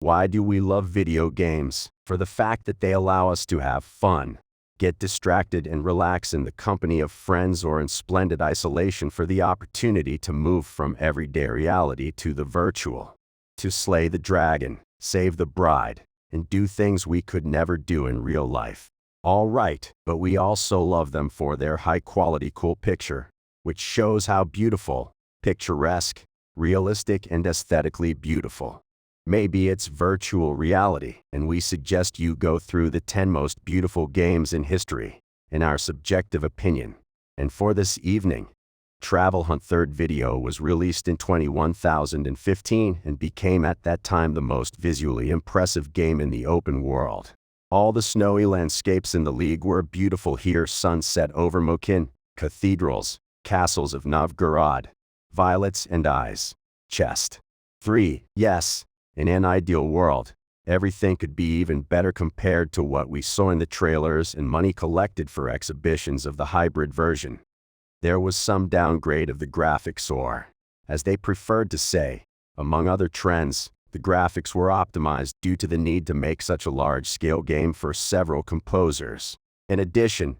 Why do we love video games? For the fact that they allow us to have fun, get distracted and relax in the company of friends or in splendid isolation, for the opportunity to move from everyday reality to the virtual, to slay the dragon, save the bride, and do things we could never do in real life. All right, but we also love them for their high-quality cool picture, which shows how beautiful, picturesque, realistic, and aesthetically beautiful. Maybe it's virtual reality, and we suggest you go through the 10 most beautiful games in history, in our subjective opinion. And for this evening, Travel Hunt third video was released in 2015 and became at that time the most visually impressive game in the open world. All the snowy landscapes in the league were beautiful here: sunset over Mokin, cathedrals, castles of Novgorod, violets and eyes, chest. 3. Yes, in an ideal world, everything could be even better compared to what we saw in the trailers and money collected for exhibitions of the hybrid version. There was some downgrade of the graphics, or, as they preferred to say, among other trends, the graphics were optimized due to the need to make such a large-scale game for several composers. In addition,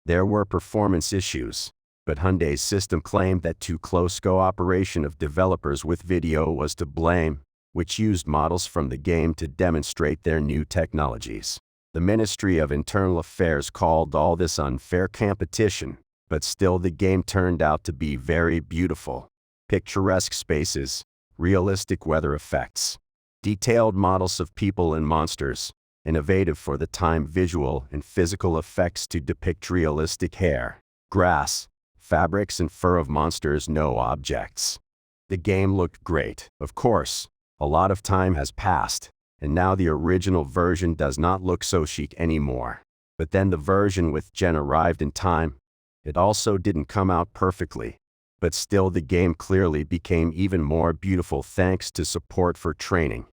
there were performance issues, but Hyundai's system claimed that too close cooperation of developers with video was to blame, which used models from the game to demonstrate their new technologies. The Ministry of Internal Affairs called all this unfair competition, but still the game turned out to be very beautiful. Picturesque spaces, realistic weather effects, detailed models of people and monsters, innovative for the time visual and physical effects to depict realistic hair, grass, fabrics and fur of monsters, no objects. The game looked great. Of course, a lot of time has passed, and now the original version does not look so chic anymore. But then the version with Gen arrived in time. It also didn't come out perfectly, but still the game clearly became even more beautiful thanks to support for training,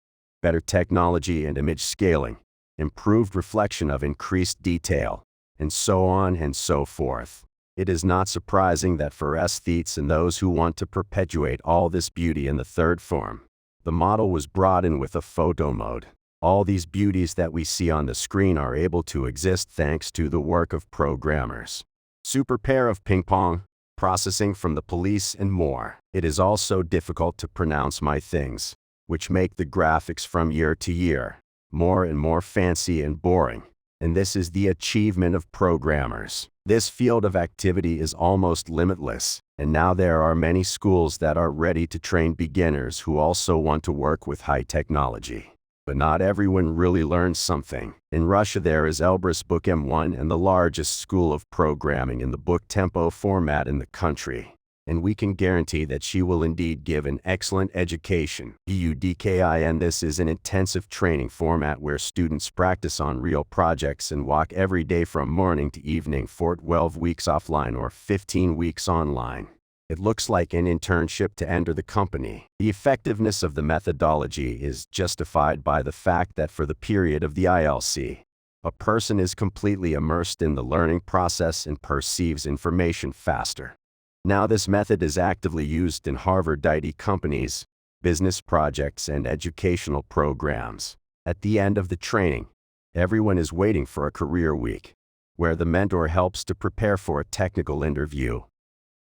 better technology and image scaling, improved reflection of increased detail, and so on and so forth. It is not surprising that for aesthetes and those who want to perpetuate all this beauty in the third form, the model was brought in with a photo mode. All these beauties that we see on the screen are able to exist thanks to the work of programmers. Super pair of ping pong, processing from the police and more. It is also difficult to pronounce my things, which make the graphics from year to year more and more fancy and boring. And this is the achievement of programmers. This field of activity is almost limitless, and now there are many schools that are ready to train beginners who also want to work with high technology. But not everyone really learns something. In Russia there is Elbrus Book M1 and the largest school of programming in the book tempo format in the country. And we can guarantee that she will indeed give an excellent education. EUDKIN. This is an intensive training format where students practice on real projects and walk every day from morning to evening for 12 weeks offline or 15 weeks online. It looks like an internship to enter the company. The effectiveness of the methodology is justified by the fact that for the period of the ILC, a person is completely immersed in the learning process and perceives information faster. Now this method is actively used in Harvard IT companies, business projects and educational programs. At the end of the training, everyone is waiting for a career week, where the mentor helps to prepare for a technical interview,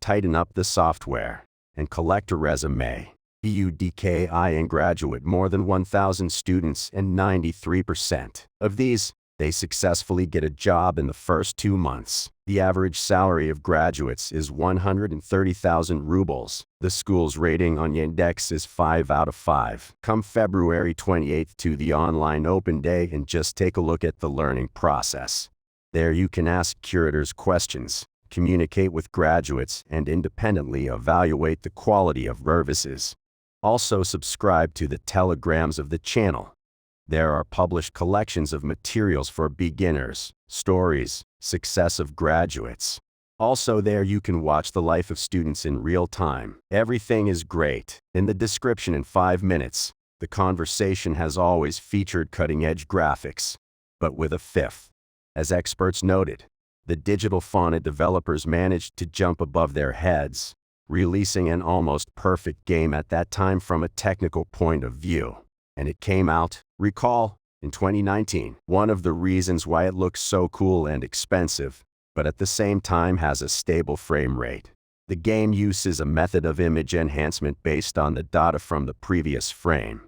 tighten up the software, and collect a resume. EUDKIN graduate more than 1,000 students, and 93% of these, they successfully get a job in the first 2 months. The average salary of graduates is 130,000 rubles. The school's rating on Yandex is 5 out of 5. Come February 28th to the online open day and just take a look at the learning process. There you can ask curators questions, communicate with graduates, and independently evaluate the quality of services. Also subscribe to the telegrams of the channel. There are published collections of materials for beginners, stories, success of graduates. Also there you can watch the life of students in real time. Everything is great. In the description in 5 minutes, the conversation has always featured cutting-edge graphics, but with a fifth. As experts noted, the digital fauna developers managed to jump above their heads, releasing an almost perfect game at that time from a technical point of view. and it came out, recall, in 2019. One of the reasons why it looks so cool and expensive, but at the same time has a stable frame rate. The game uses a method of image enhancement based on the data from the previous frame.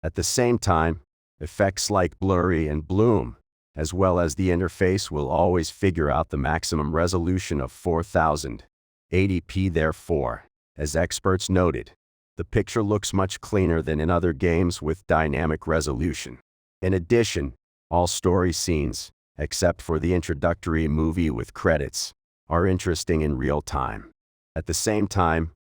At the same time, effects like blurry and bloom, as well as the interface, will always figure out the maximum resolution of 4080p. Therefore, as experts noted, the picture looks much cleaner than in other games with dynamic resolution. In addition, all story scenes, except for the introductory movie with credits, are interesting in real time. At the same time,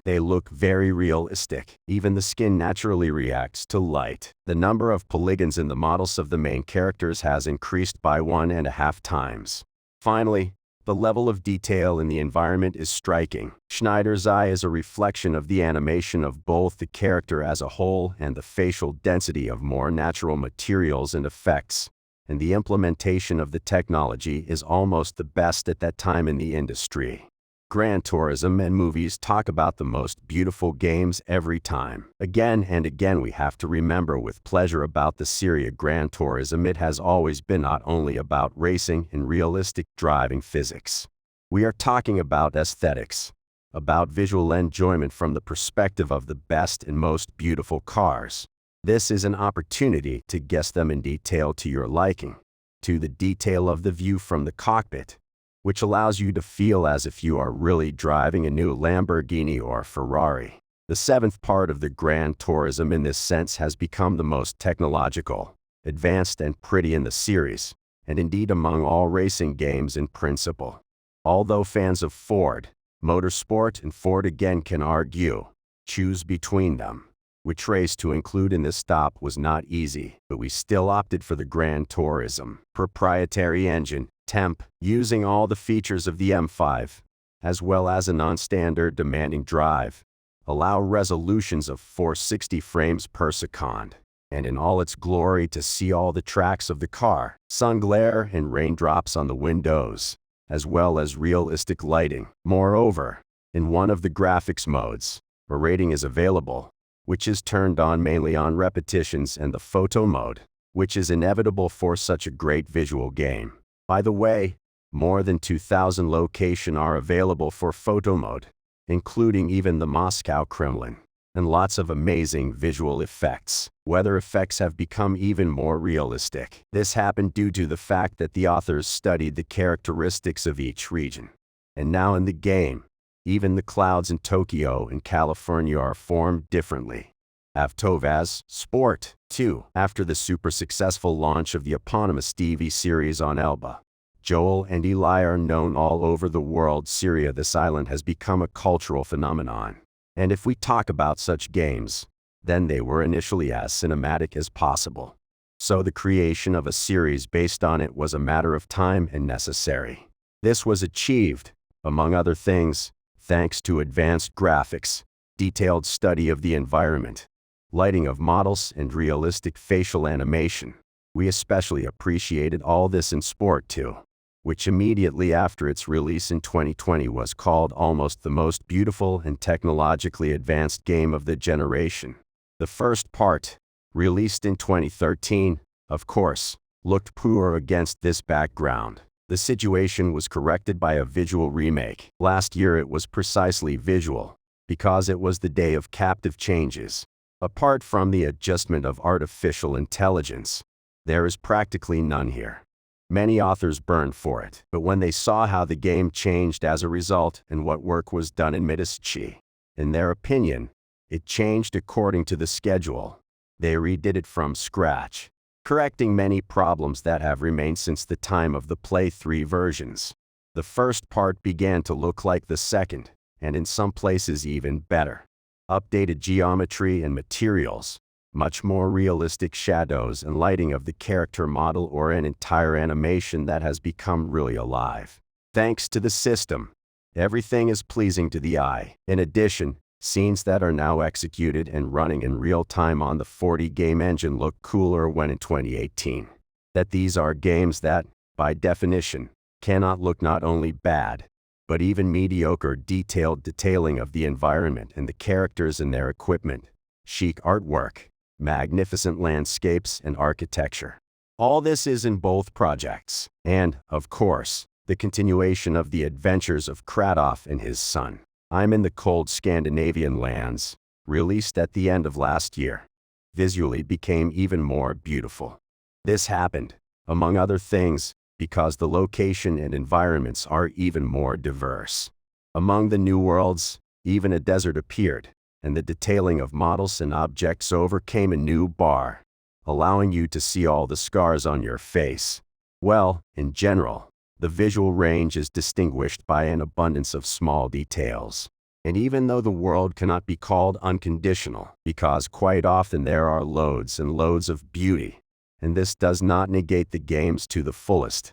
they look very realistic. Even the skin naturally reacts to light. The number of polygons in the models of the main characters has increased by 1.5 times. Finally, the level of detail in the environment is striking. Schneider's eye is a reflection of the animation of both the character as a whole and the facial density of more natural materials and effects, and the implementation of the technology is almost the best at that time in the industry. Gran Turismo and movies talk about the most beautiful games every time. Again and again we have to remember with pleasure about the series Gran Turismo. It has always been not only about racing and realistic driving physics. We are talking about aesthetics, about visual enjoyment from the perspective of the best and most beautiful cars. This is an opportunity to guess them in detail to your liking, to the detail of the view from the cockpit, which allows you to feel as if you are really driving a new Lamborghini or Ferrari. The seventh part of the Gran Turismo in this sense has become the most technological, advanced and pretty in the series, and indeed among all racing games in principle. Although fans of Ford Motorsport and Ford again can argue, choose between them, which race to include in this stop was not easy, but we still opted for the Gran Turismo proprietary engine, Temp, using all the features of the M5, as well as a non-standard demanding drive, allow resolutions of 460 frames per second, and in all its glory to see all the tracks of the car, sun glare and raindrops on the windows, as well as realistic lighting. Moreover, in one of the graphics modes, a rating is available, which is turned on mainly on repetitions, and the photo mode, which is inevitable for such a great visual game. By the way, more than 2,000 locations are available for photo mode, including even the Moscow Kremlin, and lots of amazing visual effects. Weather effects have become even more realistic. This happened due to the fact that the authors studied the characteristics of each region. And now in the game, even the clouds in Tokyo and California are formed differently. Avtovaz Sport 2. After the super successful launch of the eponymous TV series on Elba, Joel and Eli are known all over the world. Syria, this island has become a cultural phenomenon. And if we talk about such games, then they were initially as cinematic as possible. So the creation of a series based on it was a matter of time and necessary. This was achieved, among other things, thanks to advanced graphics, detailed study of the environment, lighting of models, and realistic facial animation. We especially appreciated all this in Sport 2, which immediately after its release in 2020 was called almost the most beautiful and technologically advanced game of the generation. The first part, released in 2013, of course, looked poor against this background. The situation was corrected by a visual remake. Last year it was precisely visual, because it was the day of captive changes. Apart from the adjustment of artificial intelligence, there is practically none here. Many authors burned for it, but when they saw how the game changed as a result and what work was done in Medici, in their opinion, it changed according to the schedule. They redid it from scratch, correcting many problems that have remained since the time of the Play 3 versions. The first part began to look like the second, and in some places even better. Updated geometry and materials, much more realistic shadows and lighting of the character model, or an entire animation that has become really alive. Thanks to the system, everything is pleasing to the eye. In addition, scenes that are now executed and running in real time on the 40 game engine look cooler when in 2018. That these are games that, by definition, cannot look not only bad, but even mediocre. Detailed detailing of the environment and the characters and their equipment, chic artwork, magnificent landscapes, and architecture. All this is in both projects, and, of course, the continuation of the adventures of Kratos and his son. I'm in the cold Scandinavian lands, released at the end of last year, visually became even more beautiful. This happened, among other things, because the location and environments are even more diverse. Among the new worlds, even a desert appeared, and the detailing of models and objects overcame a new bar, allowing you to see all the scars on your face. Well, in general, the visual range is distinguished by an abundance of small details. And even though the world cannot be called unconditional, because quite often there are loads and loads of beauty, and this does not negate the games to the fullest,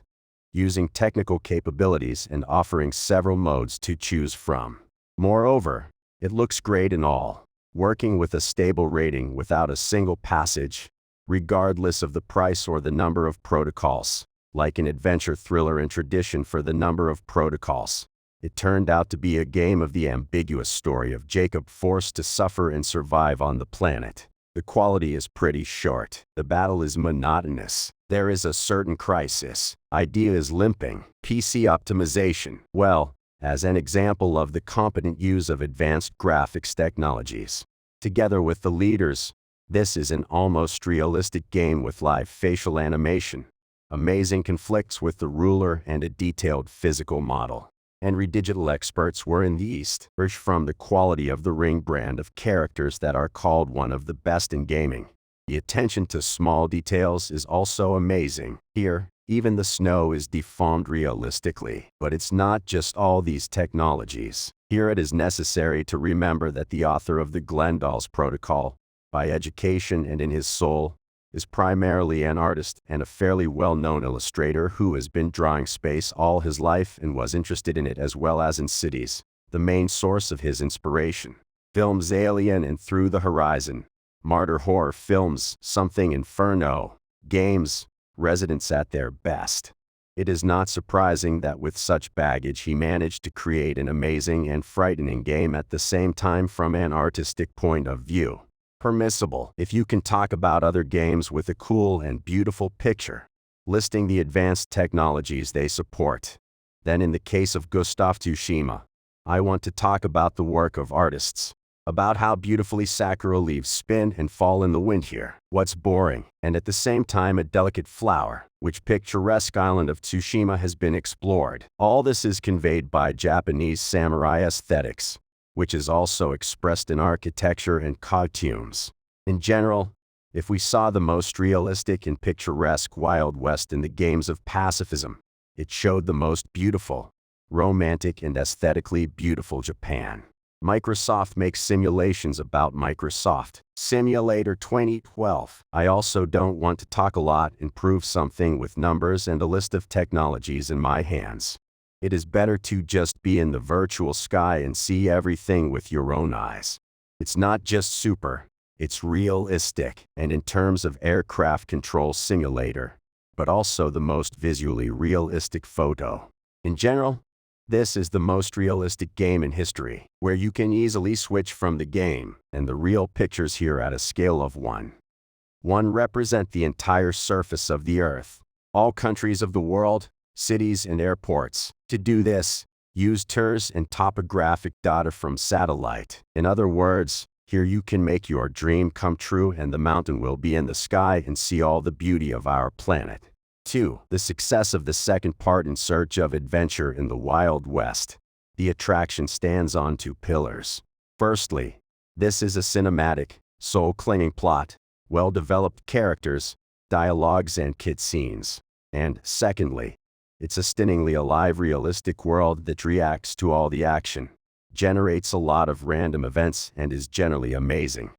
using technical capabilities and offering several modes to choose from. Moreover, it looks great in all, working with a stable rating without a single passage, regardless of the price or the number of protocols. Like an adventure thriller in tradition for the number of protocols, it turned out to be a game of the ambiguous story of Jacob forced to suffer and survive on the planet. The quality is pretty short. The battle is monotonous. There is a certain crisis. Idea is limping. PC optimization. Well, as an example of the competent use of advanced graphics technologies. Together with the leaders, this is an almost realistic game with live facial animation, amazing conflicts with the ruler, and a detailed physical model. And digital experts were in the East, from the quality of the Ring brand of characters that are called one of the best in gaming. The attention to small details is also amazing. Here, even the snow is deformed realistically. But it's not just all these technologies. Here it is necessary to remember that the author of the Glendal's Protocol, by education and in his soul, is primarily an artist and a fairly well-known illustrator who has been drawing space all his life and was interested in it as well as in cities, the main source of his inspiration. Films Alien and Through the Horizon, Martyr horror films, Something Inferno, games, Residents at their best. It is not surprising that with such baggage he managed to create an amazing and frightening game at the same time from an artistic point of view. Permissible if you can talk about other games with a cool and beautiful picture, listing the advanced technologies they support. Then in the case of Ghost of Tsushima, I want to talk about the work of artists, about how beautifully sakura leaves spin and fall in the wind here. What's boring, and at the same time a delicate flower, which picturesque island of Tsushima has been explored. All this is conveyed by Japanese samurai aesthetics, which is also expressed in architecture and costumes. In general, if we saw the most realistic and picturesque Wild West in the games of pacifism, it showed the most beautiful, romantic, and aesthetically beautiful Japan. Microsoft makes simulations about Microsoft Simulator 2012. I also don't want to talk a lot and prove something with numbers and a list of technologies in my hands. It is better to just be in the virtual sky and see everything with your own eyes. It's not just super, it's realistic, and in terms of aircraft control simulator, but also the most visually realistic photo. In general, this is the most realistic game in history, where you can easily switch from the game, and the real pictures here at a scale of 1. 1 represent the entire surface of the Earth, all countries of the world, cities and airports. To do this, use tours and topographic data from satellite. In other words, here you can make your dream come true and the mountain will be in the sky and see all the beauty of our planet. 2. The success of the second part in search of adventure in the Wild West. The attraction stands on 2 pillars. Firstly, this is a cinematic, soul-clinging plot, well-developed characters, dialogues and kid scenes. And secondly, it's a stunningly alive realistic world that reacts to all the action, generates a lot of random events and is generally amazing.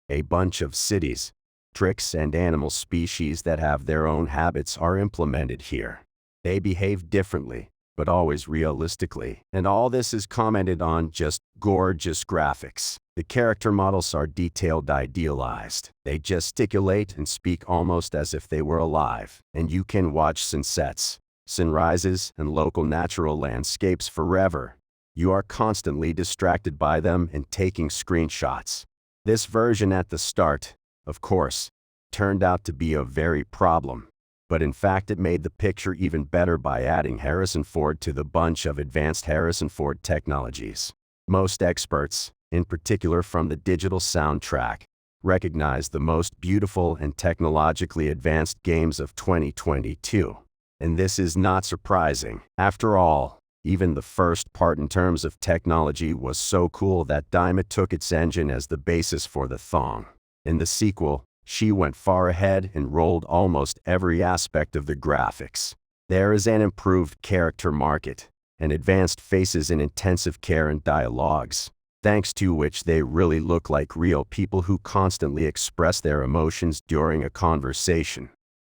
A bunch of cities, tricks and animal species that have their own habits are implemented here. They behave differently, but always realistically. And all this is commented on just gorgeous graphics. The character models are detailed, idealized. They gesticulate and speak almost as if they were alive. And you can watch sunsets, sunrises, and local natural landscapes forever. You are constantly distracted by them and taking screenshots. This version at the start, of course, turned out to be a very problem. But in fact it made the picture even better by adding Harrison Ford to the bunch of advanced Harrison Ford technologies. Most experts, in particular from the digital soundtrack, recognize the most beautiful and technologically advanced games of 2022. And this is not surprising. After all, even the first part in terms of technology was so cool that Dyma took its engine as the basis for the thong. In the sequel, she went far ahead and rolled almost every aspect of the graphics. There is an improved character market, and advanced faces in intensive care and dialogues, thanks to which they really look like real people who constantly express their emotions during a conversation.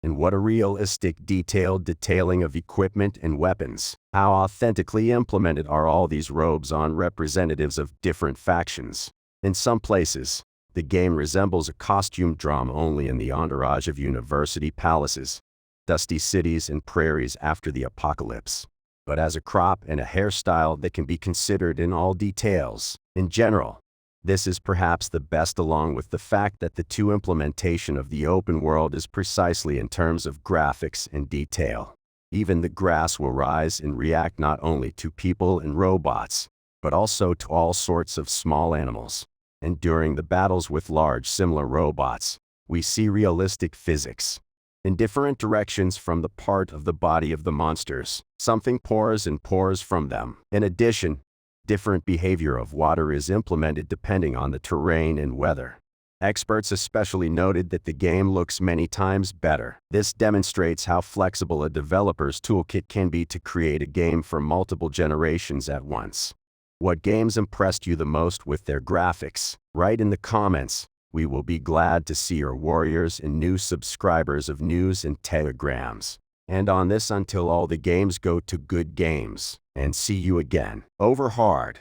And what a realistic detailed detailing of equipment and weapons. How authentically implemented are all these robes on representatives of different factions. In some places, the game resembles a costume drama only in the entourage of university palaces, dusty cities and prairies after the apocalypse, but as a crop and a hairstyle that can be considered in all details. In general, this is perhaps the best, along with the fact that the two implementation of the open world is precisely in terms of graphics and detail. Even the grass will rise and react not only to people and robots, but also to all sorts of small animals. And during the battles with large similar robots, we see realistic physics. In different directions from the part of the body of the monsters, something pours and pours from them. In addition, different behavior of water is implemented depending on the terrain and weather. Experts especially noted that the game looks many times better. This demonstrates how flexible a developer's toolkit can be to create a game for multiple generations at once. What games impressed you the most with their graphics? Write in the comments. We will be glad to see your warriors and new subscribers of news and telegrams. And on this, until all the games go to good games. And see you again. Over hard.